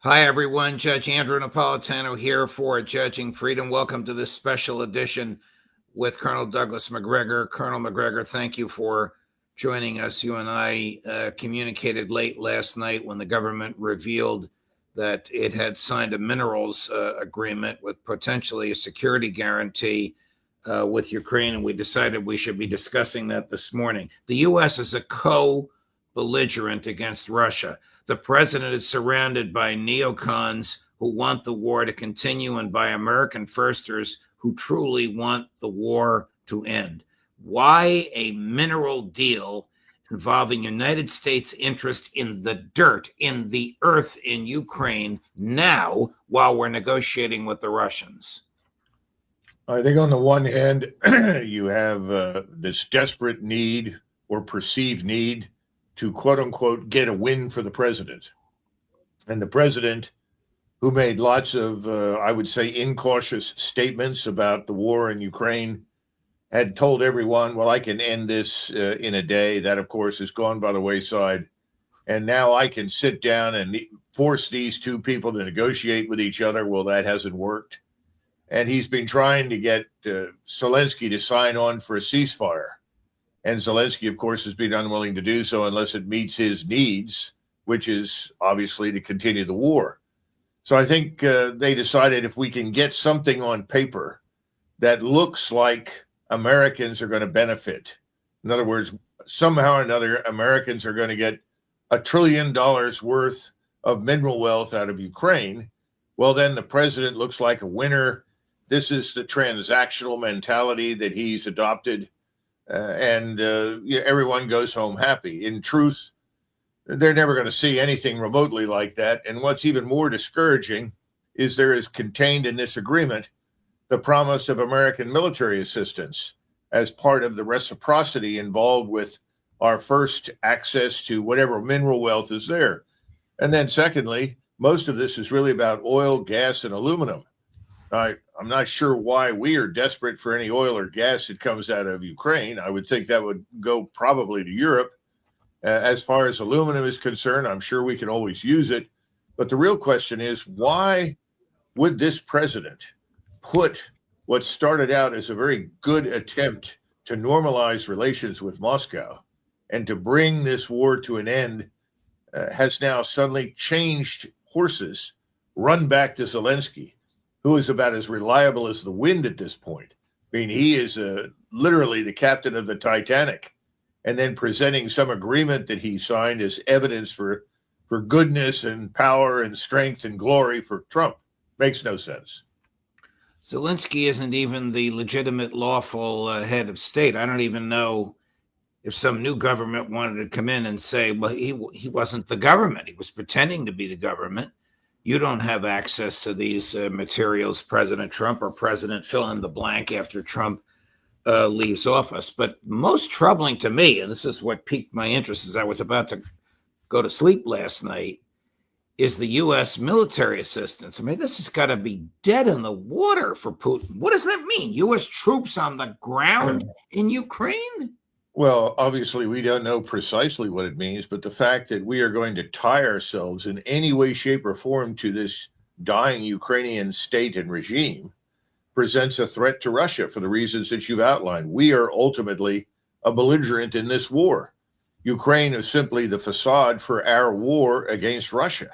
Hi, everyone. Judge Andrew Napolitano here for Judging Freedom. Welcome to this special edition with Colonel Douglas McGregor. Colonel McGregor, thank you for joining us. You and I communicated late last night when the government revealed that it had signed a minerals agreement with potentially a security guarantee with Ukraine, and we decided we should be discussing that this morning. The U.S. is a co-belligerent against Russia. The president is surrounded by neocons who want the war to continue and by American firsters who truly want the war to end. Why a mineral deal involving United States interest in the dirt, in the earth in Ukraine now while we're negotiating with the Russians? I think on the one hand, you have this desperate need or perceived need to quote unquote get a win for the president. And the president, who made lots of, I would say, incautious statements about the war in Ukraine, had told everyone, well, I can end this in a day. That, of course, has gone by the wayside. And now I can sit down and force these two people to negotiate with each other. Well, that hasn't worked. And he's been trying to get Zelensky to sign on for a ceasefire. And Zelensky, of course, has been unwilling to do so unless it meets his needs, which is obviously to continue the war. So I think they decided if we can get something on paper that looks like Americans are going to benefit. In other words, somehow or another, Americans are going to get $1 trillion worth of mineral wealth out of Ukraine. Well, then the president looks like a winner. This is the transactional mentality that he's adopted. And everyone goes home happy. In truth, they're never going to see anything remotely like that. And what's even more discouraging is there is contained in this agreement the promise of American military assistance as part of the reciprocity involved with our first access to whatever mineral wealth is there. And then secondly, most of this is really about oil, gas, and aluminum. I'm not sure why we are desperate for any oil or gas that comes out of Ukraine. I would think that would go probably to Europe. As far as aluminum is concerned, I'm sure we can always use it. But the real question is, why would this president put what started out as a very good attempt to normalize relations with Moscow and to bring this war to an end has now suddenly changed horses, run back to Zelensky, who is about as reliable as the wind at this point? I mean, he is literally the captain of the Titanic, and then presenting some agreement that he signed as evidence for goodness and power and strength and glory for Trump. Makes no sense. Zelensky isn't even the legitimate, lawful head of state. I don't even know if some new government wanted to come in and say, well, he wasn't the government. He was pretending to be the government. You don't have access to these materials, President Trump or President fill in the blank after Trump leaves office. But most troubling to me, and this is what piqued my interest as I was about to go to sleep last night, is the U.S. military assistance. I mean, this has got to be dead in the water for Putin. What does that mean? U.S. troops on the ground in Ukraine? Well, obviously, we don't know precisely what it means, but the fact that we are going to tie ourselves in any way, shape, or form to this dying Ukrainian state and regime presents a threat to Russia for the reasons that you've outlined. We are ultimately a belligerent in this war. Ukraine is simply the facade for our war against Russia.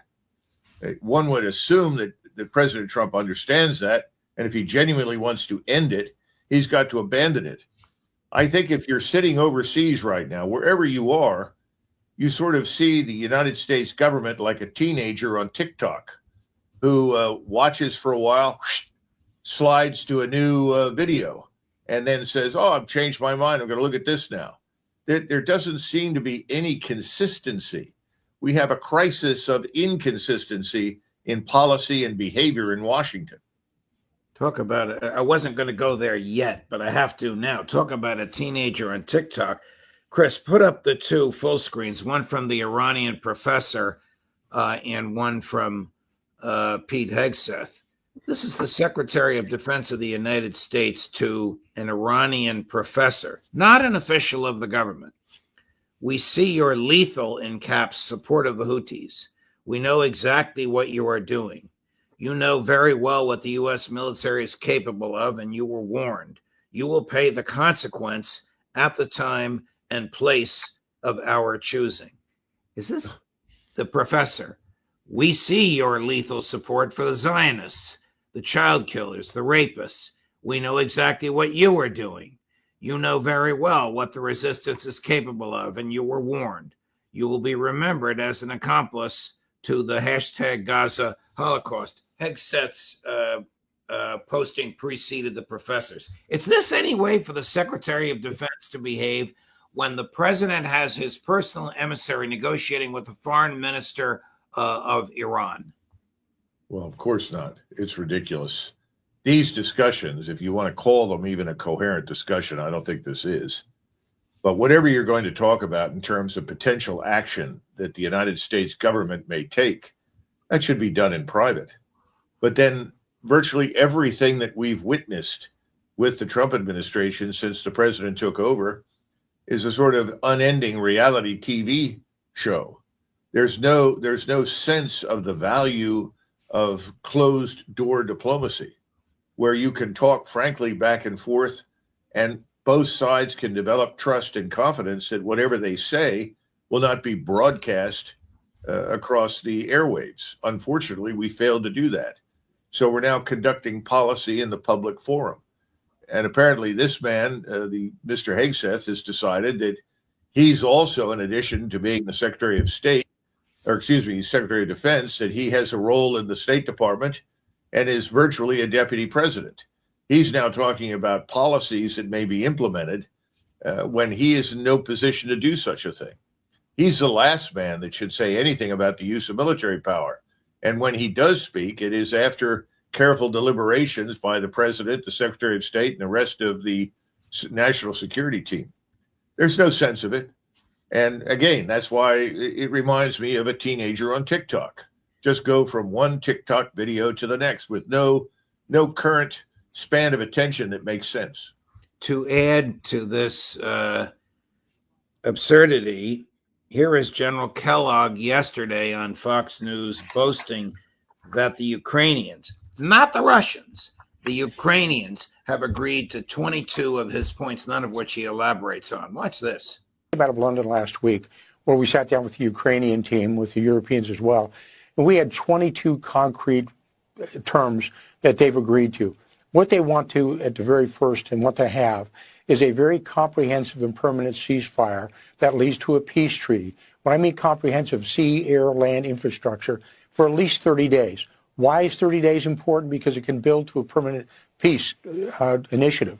One would assume that President Trump understands that, and if he genuinely wants to end it, he's got to abandon it. I think if you're sitting overseas right now, wherever you are, you sort of see the United States government like a teenager on TikTok who watches for a while, slides to a new video, and then says, oh, I've changed my mind. I'm going to look at this now. There doesn't seem to be any consistency. We have a crisis of inconsistency in policy and behavior in Washington. Talk about it. I wasn't going to go there yet, but I have to now. Talk about a teenager on TikTok. Chris, put up the two full screens, one from the Iranian professor and one from Pete Hegseth. This is the Secretary of Defense of the United States to an Iranian professor, not an official of the government. We see your lethal, in caps, support of the Houthis. We know exactly what you are doing. You know very well what the U.S. military is capable of, and you were warned. You will pay the consequence at the time and place of our choosing. Is this the professor? We see your lethal support for the Zionists, the child killers, the rapists. We know exactly what you are doing. You know very well what the resistance is capable of, and you were warned. You will be remembered as an accomplice to the hashtag Gaza Holocaust. Hegseth's posting preceded the professors. Is this any way for the Secretary of Defense to behave when the president has his personal emissary negotiating with the foreign minister of Iran? Well, of course not. It's ridiculous. These discussions, if you want to call them even a coherent discussion, I don't think this is. But whatever you're going to talk about in terms of potential action that the United States government may take, that should be done in private. But then virtually everything that we've witnessed with the Trump administration since the president took over is a sort of unending reality TV show. There's no sense of the value of closed door diplomacy, where you can talk frankly back and forth, and both sides can develop trust and confidence that whatever they say will not be broadcast across the airwaves. Unfortunately, we failed to do that. So we're now conducting policy in the public forum. And apparently this man, the Mr. Hegseth, has decided that he's also, in addition to being the Secretary of State, Secretary of Defense, that he has a role in the State Department and is virtually a deputy president. He's now talking about policies that may be implemented when he is in no position to do such a thing. He's the last man that should say anything about the use of military power. And when he does speak, it is after careful deliberations by the president, the Secretary of State, and the rest of the national security team. There's no sense of it. And again, that's why it reminds me of a teenager on TikTok. Just go from one TikTok video to the next with no current span of attention that makes sense. To add to this absurdity, here is General Kellogg yesterday on Fox News boasting that the Ukrainians, not the Russians, the Ukrainians have agreed to 22 of his points, none of which he elaborates on. Watch this. Out of London last week, where we sat down with the Ukrainian team, with the Europeans as well, and we had 22 concrete terms that they've agreed to. What they want to, at the very first, and what they have, is a very comprehensive and permanent ceasefire that leads to a peace treaty. When I mean comprehensive, sea, air, land infrastructure for at least 30 days. Why is 30 days important? Because it can build to a permanent peace initiative.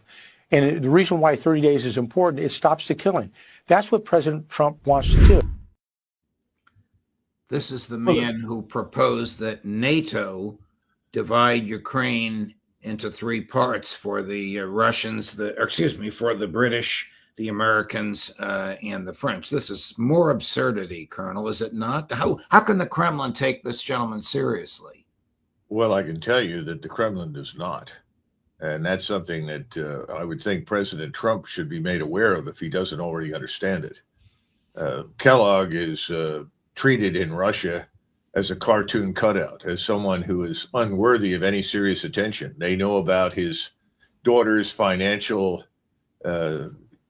And the reason why 30 days is important, it stops the killing. That's what President Trump wants to do. This is the man who proposed that NATO divide Ukraine into three parts for the Russians, for the British, the Americans, and the French. This is more absurdity, Colonel, is it not? How can the Kremlin take this gentleman seriously? Well, I can tell you that the Kremlin does not. And that's something that I would think President Trump should be made aware of if he doesn't already understand it. Kellogg is treated in Russia as a cartoon cutout, as someone who is unworthy of any serious attention. They know about his daughter's financial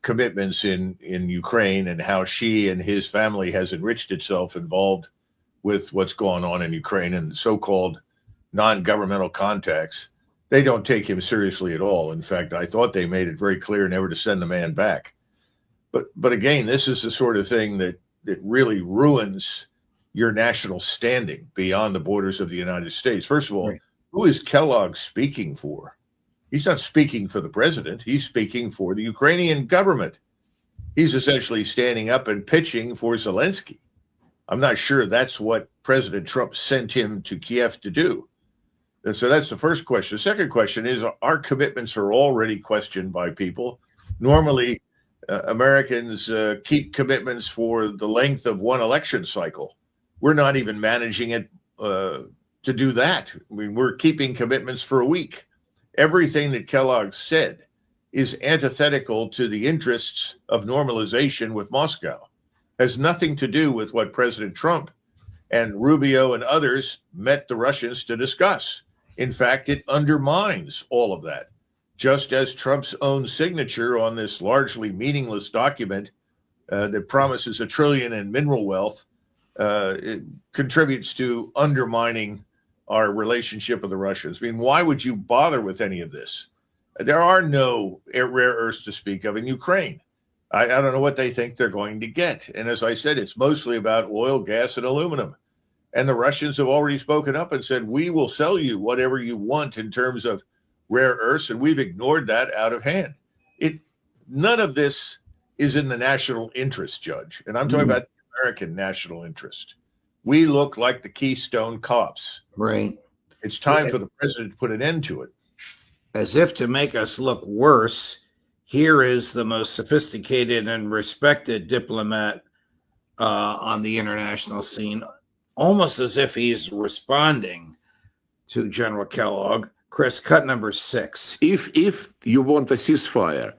commitments in Ukraine and how she and his family has enriched itself involved with what's going on in Ukraine and so-called non-governmental contacts. They don't take him seriously at all. In fact, I thought they made it very clear never to send the man back. But again, this is the sort of thing that really ruins your national standing beyond the borders of the United States. First of all, right. Who is Kellogg speaking for? He's not speaking for the president. He's speaking for the Ukrainian government. He's essentially standing up and pitching for Zelensky. I'm not sure that's what President Trump sent him to Kiev to do. And so that's the first question. The second question is, our commitments are already questioned by people. Normally, Americans keep commitments for the length of one election cycle. We're not even managing it to do that. I mean, we're keeping commitments for a week. Everything that Kellogg said is antithetical to the interests of normalization with Moscow. Has nothing to do with what President Trump And Rubio and others met the Russians to discuss. In fact, it undermines all of that, just as Trump's own signature on this largely meaningless document that promises $1 trillion in mineral wealth it contributes to undermining our relationship with the Russians. I mean, why would you bother with any of this? There are no rare earths to speak of in Ukraine. I don't know what they think they're going to get. And as I said, it's mostly about oil, gas, and aluminum. And the Russians have already spoken up and said, we will sell you whatever you want in terms of rare earths. And we've ignored that out of hand. None of this is in the national interest, Judge. And I'm talking about the American national interest. We look like the Keystone Cops. Right. It's time for the president to put an end to it. As if to make us look worse, here is the most sophisticated and respected diplomat on the international scene, almost as if he's responding to General Kellogg. Chris, cut number 6. If you want a ceasefire,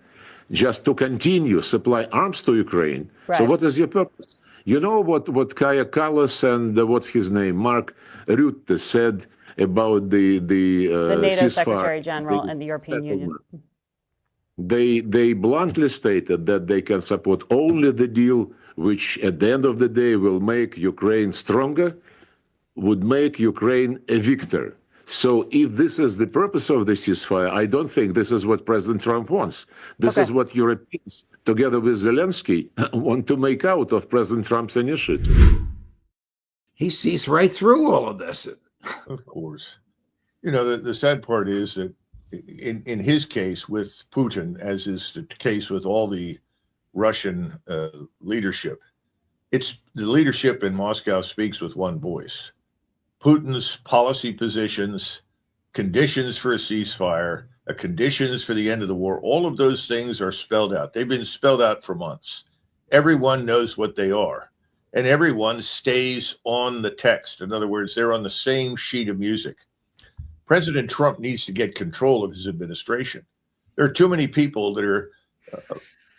just to continue supply arms to Ukraine, right. So what is your purpose? You know what Kaja Kallas and what's his name, Mark Rutte said about the NATO ceasefire, Secretary General and the European Union. They bluntly stated that they can support only the deal which at the end of the day will make Ukraine stronger, would make Ukraine a victor. So if this is the purpose of the ceasefire, I don't think this is what President Trump wants. This is what Europeans, together with Zelensky, want to make out of President Trump's initiative. He sees right through all of this. Of course. You know, the sad part is that in his case with Putin, as is the case with all the Russian leadership, it's the leadership in Moscow speaks with one voice. Putin's policy positions, conditions for a ceasefire, conditions for the end of the war, all of those things are spelled out. They've been spelled out for months. Everyone knows what they are, and everyone stays on the text. In other words, they're on the same sheet of music. President Trump needs to get control of his administration. There are too many people that are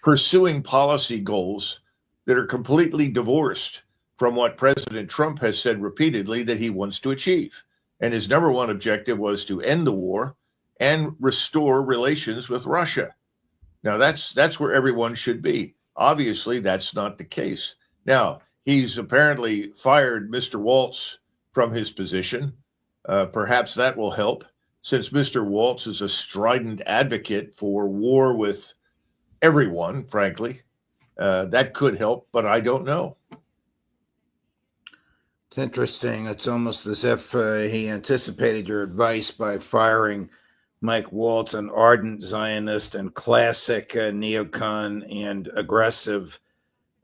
pursuing policy goals that are completely divorced from what President Trump has said repeatedly that he wants to achieve. And his number one objective was to end the war and restore relations with Russia. Now, that's where everyone should be. Obviously, that's not the case. Now, he's apparently fired Mr. Waltz from his position. Perhaps that will help, since Mr. Waltz is a strident advocate for war with everyone, frankly. That could help, but I don't know. It's interesting. It's almost as if he anticipated your advice by firing Mike Waltz, an ardent Zionist and classic neocon and aggressive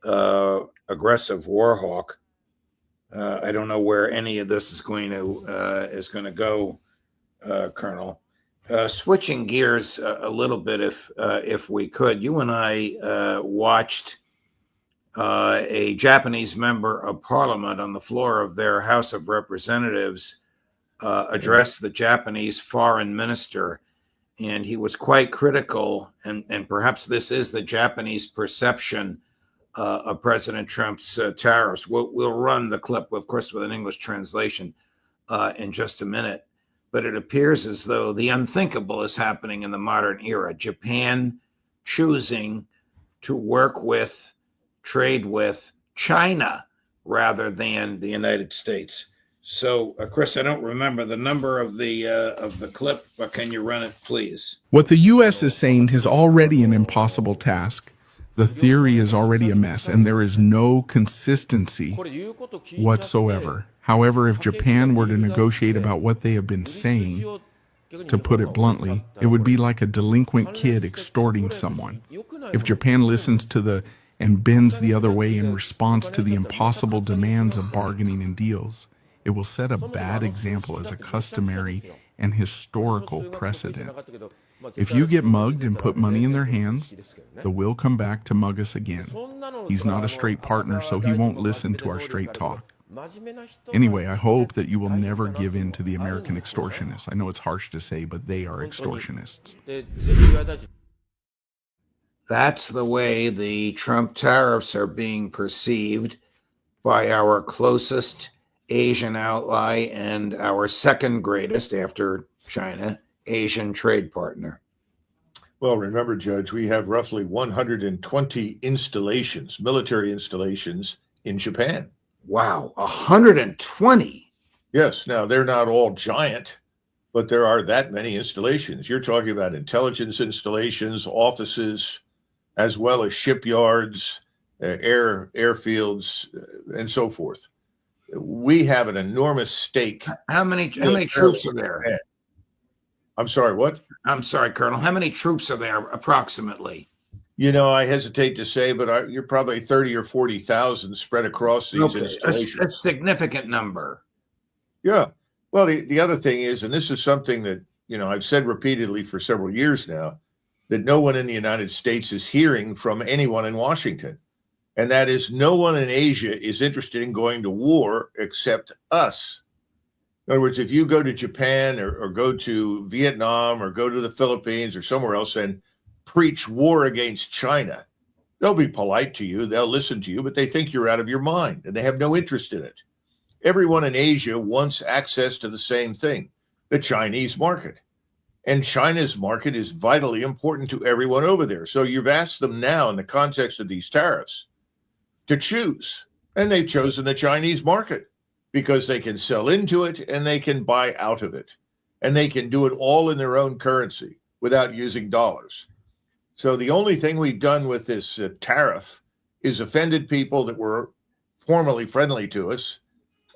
war hawk. I don't know where any of this is going to go, Colonel. Switching gears a little bit, if we could, you and I watched a Japanese member of parliament on the floor of their House of Representatives address the Japanese foreign minister, and he was quite critical, and perhaps this is the Japanese perception of President Trump's tariffs. We'll run the clip, of course, with an English translation in just a minute, but it appears as though the unthinkable is happening in the modern era. Japan choosing to work with, trade with China rather than the United States. So, Chris, I don't remember the number of the clip, but can you run it, please? What the U.S. is saying is already an impossible task. The theory is already a mess, and there is no consistency whatsoever. However, if Japan were to negotiate about what they have been saying, to put it bluntly, it would be like a delinquent kid extorting someone. If Japan listens to and bends the other way in response to the impossible demands of bargaining and deals, it will set a bad example as a customary and historical precedent. If you get mugged and put money in their hands, they will come back to mug us again. He's not a straight partner, so he won't listen to our straight talk. Anyway, I hope that you will never give in to the American extortionists. I know it's harsh to say, but they are extortionists. That's the way the Trump tariffs are being perceived by our closest Asian ally and our second greatest after China Asian trade partner. Well, remember, Judge, we have roughly 120 installations, military installations in Japan. Wow, 120. Yes, now they're not all giant, but there are that many installations. You're talking about intelligence installations, offices, as well as shipyards, airfields, and so forth. We have an enormous stake. How many troops are there? I'm sorry, what? I'm sorry, Colonel. How many troops are there approximately? You know, I hesitate to say, but you're probably 30 or 40,000 spread across these installations. A significant number. Yeah. Well, the other thing is, and this is something that, you know, I've said repeatedly for several years now, that no one in the United States is hearing from anyone in Washington. And that is, no one in Asia is interested in going to war except us. In other words, if you go to Japan or go to Vietnam or go to the Philippines or somewhere else and preach war against China, they'll be polite to you, they'll listen to you, but they think you're out of your mind and they have no interest in it. Everyone in Asia wants access to the same thing, the Chinese market. And China's market is vitally important to everyone over there. So you've asked them now in the context of these tariffs to choose, and they've chosen the Chinese market because they can sell into it and they can buy out of it. And they can do it all in their own currency without using dollars. So the only thing we've done with this tariff is offended people that were formerly friendly to us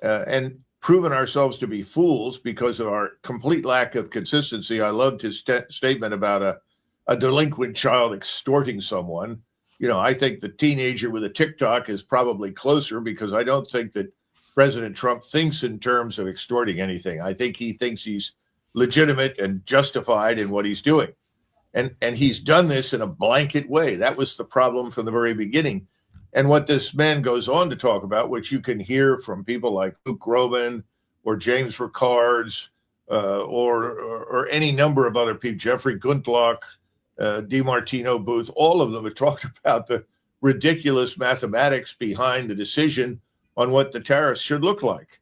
and proven ourselves to be fools because of our complete lack of consistency. I loved his statement about a delinquent child extorting someone. You know, I think the teenager with a TikTok is probably closer because I don't think that President Trump thinks in terms of extorting anything. I think he thinks he's legitimate and justified in what he's doing. And he's done this in a blanket way. That was the problem from the very beginning. And what this man goes on to talk about, which you can hear from people like Luke Groban or James Ricards or any number of other people, Jeffrey Guntlock, DiMartino Booth, all of them have talked about the ridiculous mathematics behind the decision on what the tariffs should look like,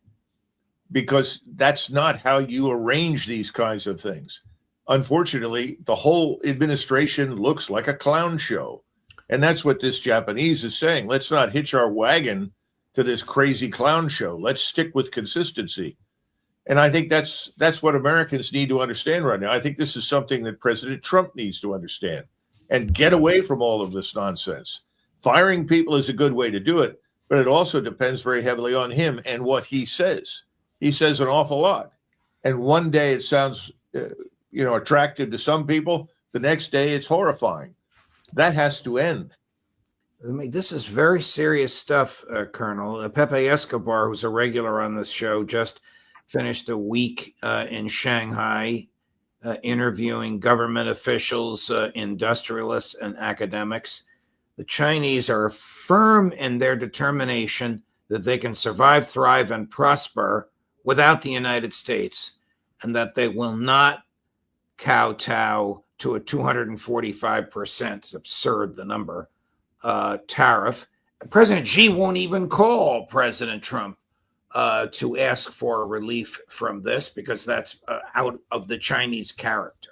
because that's not how you arrange these kinds of things. Unfortunately, the whole administration looks like a clown show. And that's what this Japanese is saying. Let's not hitch our wagon to this crazy clown show. Let's stick with consistency. And I think that's what Americans need to understand right now. I think this is something that President Trump needs to understand and get away from all of this nonsense. Firing people is a good way to do it, but it also depends very heavily on him and what he says. He says an awful lot. And one day it sounds attractive to some people. The next day it's horrifying. That has to end. I mean, this is very serious stuff, Colonel. Pepe Escobar, who's a regular on this show, just finished a week in Shanghai interviewing government officials, industrialists, and academics. The Chinese are firm in their determination that they can survive, thrive, and prosper without the United States, and that they will not kowtow to a 245%, it's absurd, the number, tariff. President Xi won't even call President Trump to ask for relief from this because that's out of the Chinese character.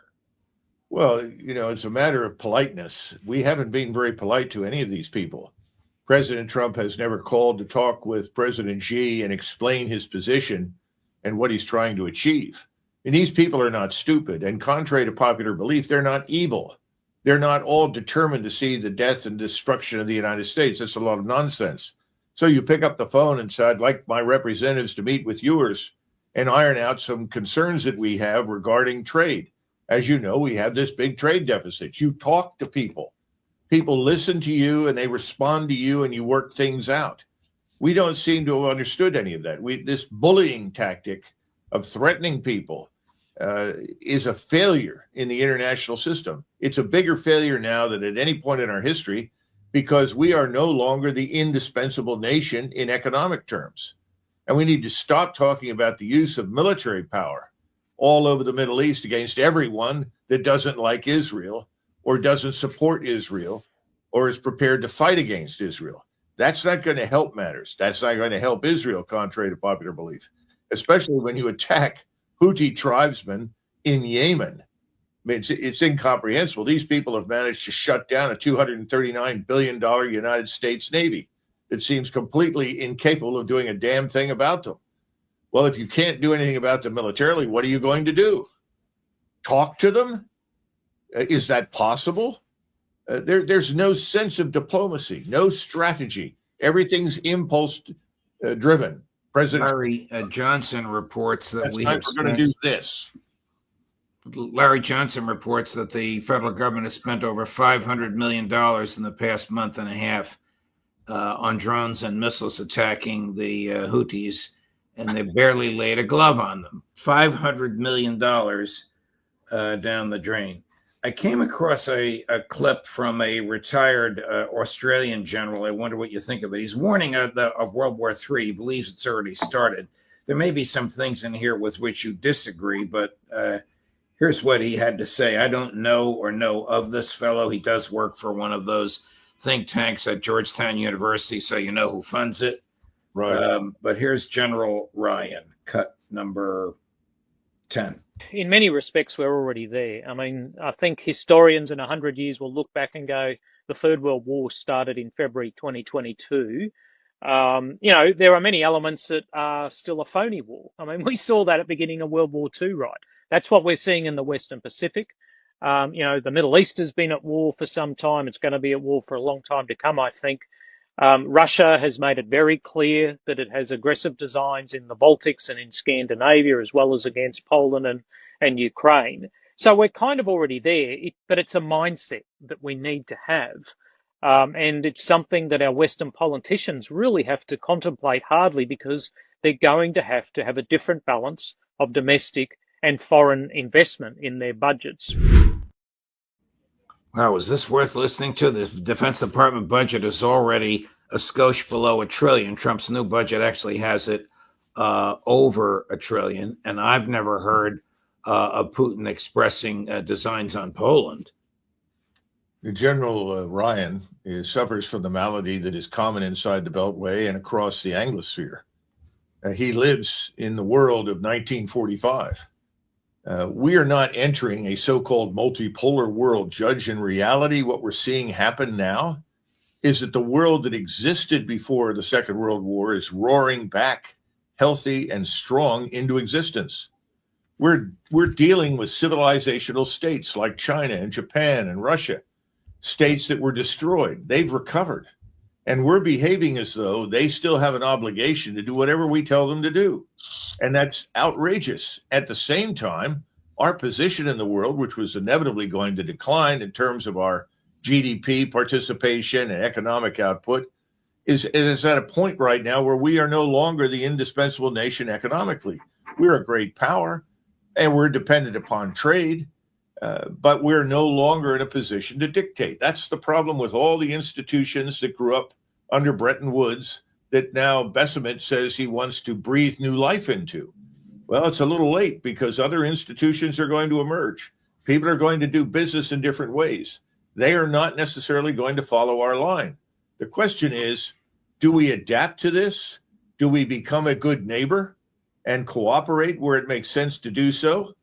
Well, it's a matter of politeness. We haven't been very polite to any of these people. President Trump has never called to talk with President Xi and explain his position and what he's trying to achieve. And these people are not stupid. And contrary to popular belief, they're not evil. They're not all determined to see the death and destruction of the United States. That's a lot of nonsense. So you pick up the phone and say, I'd like my representatives to meet with yours and iron out some concerns that we have regarding trade. As you know, we have this big trade deficit. You talk to people. People listen to you and they respond to you and you work things out. We don't seem to have understood any of that. This bullying tactic of threatening people is a failure in the international system. It's a bigger failure now than at any point in our history because we are no longer the indispensable nation in economic terms. And we need to stop talking about the use of military power all over the Middle East against everyone that doesn't like Israel or doesn't support Israel or is prepared to fight against Israel. That's not going to help matters. That's not going to help Israel, contrary to popular belief, especially when you attack Houthi tribesmen in Yemen. I mean, it's incomprehensible. These people have managed to shut down a $239 billion United States Navy that seems completely incapable of doing a damn thing about them. Well, if you can't do anything about them militarily, what are you going to do? Talk to them? Is that possible? There's no sense of diplomacy, no strategy. Everything's impulse driven. President Larry Johnson reports that we're going to do this. Larry Johnson reports that the federal government has spent over $500 million in the past month and a half on drones and missiles attacking the Houthis, and they barely laid a glove on them. $500 million down the drain. I came across a clip from a retired Australian general. I wonder what you think of it. He's warning of World War III. He believes it's already started. There may be some things in here with which you disagree, but here's what he had to say. I don't know of this fellow. He does work for one of those think tanks at Georgetown University, so you know who funds it. Right. But here's General Ryan, cut number 10. In many respects, we're already there. I mean, I think historians in 100 years will look back and go, the Third World War started in February 2022. There are many elements that are still a phony war. I mean, we saw that at the beginning of World War II, right? That's what we're seeing in the Western Pacific. The Middle East has been at war for some time. It's going to be at war for a long time to come, I think. Russia has made it very clear that it has aggressive designs in the Baltics and in Scandinavia, as well as against Poland and Ukraine. So we're kind of already there, but it's a mindset that we need to have. And it's something that our Western politicians really have to contemplate hardly, because they're going to have a different balance of domestic and foreign investment in their budgets. Wow, is this worth listening to? The Defense Department budget is already a skosh below $1 trillion. Trump's new budget actually has it over $1 trillion. And I've never heard of Putin expressing designs on Poland. General Ryan suffers from the malady that is common inside the Beltway and across the Anglosphere. He lives in the world of 1945. We are not entering a so-called multipolar world, Judge. In reality, what we're seeing happen now is that the world that existed before the Second World War is roaring back, healthy and strong, into existence. We're dealing with civilizational states like China and Japan and Russia, states that were destroyed. They've recovered. And we're behaving as though they still have an obligation to do whatever we tell them to do. And that's outrageous. At the same time, our position in the world, which was inevitably going to decline in terms of our GDP participation and economic output, is at a point right now where we are no longer the indispensable nation economically. We're a great power, and we're dependent upon trade, but we're no longer in a position to dictate. That's the problem with all the institutions that grew up under Bretton Woods that now Bessemet says he wants to breathe new life into. Well, it's a little late, because other institutions are going to emerge. People are going to do business in different ways. They are not necessarily going to follow our line. The question is, do we adapt to this? Do we become a good neighbor and cooperate where it makes sense to do so?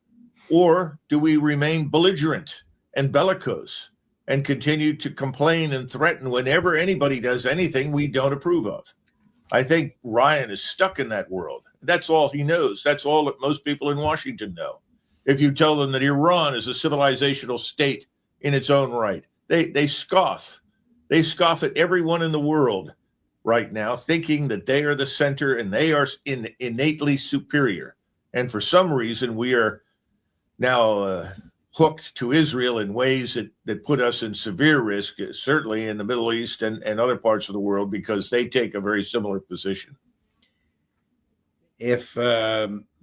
Or do we remain belligerent and bellicose and continue to complain and threaten whenever anybody does anything we don't approve of? I think Ryan is stuck in that world. That's all he knows. That's all that most people in Washington know. If you tell them that Iran is a civilizational state in its own right, they scoff. They scoff at everyone in the world right now, thinking that they are the center and they are innately superior. And for some reason, we are now hooked to Israel in ways that put us in severe risk, certainly in the Middle East and other parts of the world, because they take a very similar position. If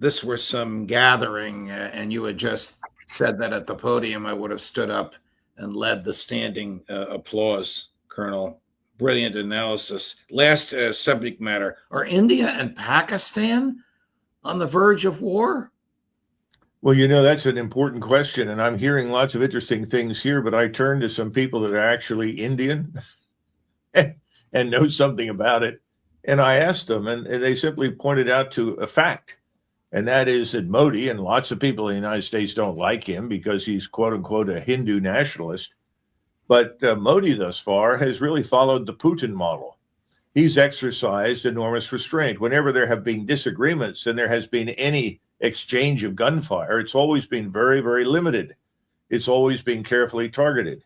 this were some gathering and you had just said that at the podium, I would have stood up and led the standing applause, Colonel. Brilliant analysis. Last subject matter. Are India and Pakistan on the verge of war? Well, that's an important question, and I'm hearing lots of interesting things here, but I turn to some people that are actually Indian, and and know something about it. And I asked them, and they simply pointed out to a fact. And that is that Modi, and lots of people in the United States don't like him because he's quote unquote a Hindu nationalist. But Modi thus far has really followed the Putin model. He's exercised enormous restraint. Whenever there have been disagreements and there has been any exchange of gunfire, it's always been very, very limited. It's always been carefully targeted.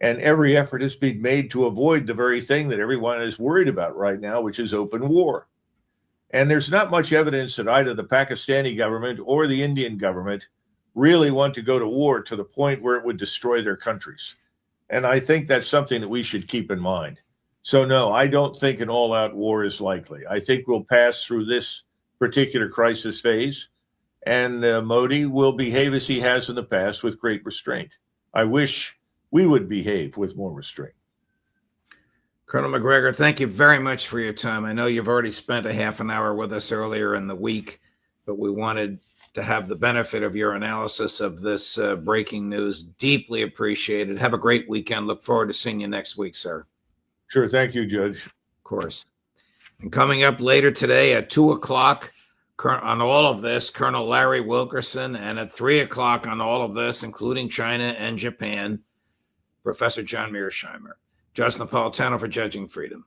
And every effort has been made to avoid the very thing that everyone is worried about right now, which is open war. And there's not much evidence that either the Pakistani government or the Indian government really want to go to war to the point where it would destroy their countries. And I think that's something that we should keep in mind. So, no, I don't think an all-out war is likely. I think we'll pass through this particular crisis phase, and Modi will behave as he has in the past with great restraint. I wish we would behave with more restraint. Colonel Macgregor, thank you very much for your time. I know you've already spent a half an hour with us earlier in the week, but we wanted to have the benefit of your analysis of this breaking news. Deeply appreciated. Have a great weekend. Look forward to seeing you next week, sir. Sure. Thank you, Judge. Of course. And coming up later today at 2 o'clock on all of this, Colonel Larry Wilkerson, and at 3 o'clock on all of this, including China and Japan, Professor John Mearsheimer. Judge Napolitano for Judging Freedom.